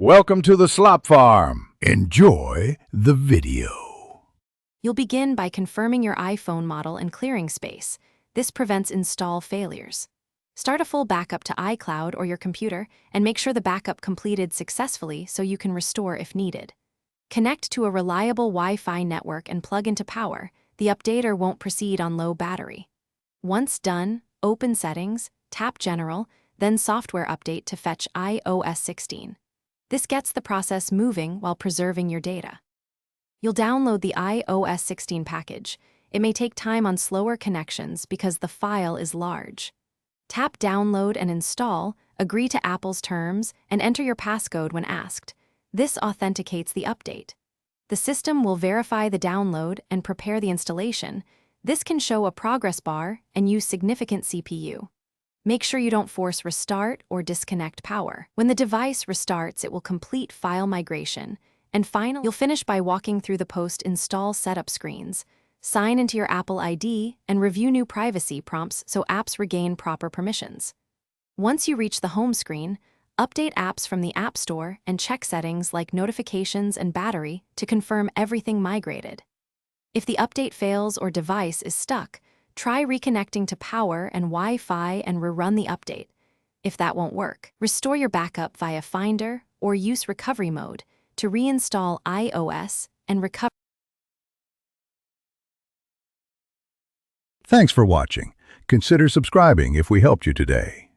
Welcome to the Slop Farm. Enjoy the video. You'll begin by confirming your iPhone model and clearing space. This prevents install failures. Start a full backup to iCloud or your computer and make sure the backup completed successfully so you can restore if needed. Connect to a reliable Wi-Fi network and plug into power. The updater won't proceed on low battery. Once done, open Settings, tap General, then Software Update to fetch iOS 16. This gets the process moving while preserving your data. You'll download the iOS 16 package. It may take time on slower connections because the file is large. Tap Download and Install, agree to Apple's terms, and enter your passcode when asked. This authenticates the update. The system will verify the download and prepare the installation. This can show a progress bar and use significant CPU. Make sure you don't force restart or disconnect power. When the device restarts, it will complete file migration. And finally, you'll finish by walking through the post-install setup screens. Sign into your Apple ID and review new privacy prompts so apps regain proper permissions. Once you reach the home screen, update apps from the App Store and check settings like notifications and battery to confirm everything migrated. If the update fails or device is stuck, try reconnecting to power and Wi-Fi and rerun the update. If that won't work, restore your backup via Finder or use recovery mode to reinstall iOS and recover. Thanks for watching. Consider subscribing if we helped you today.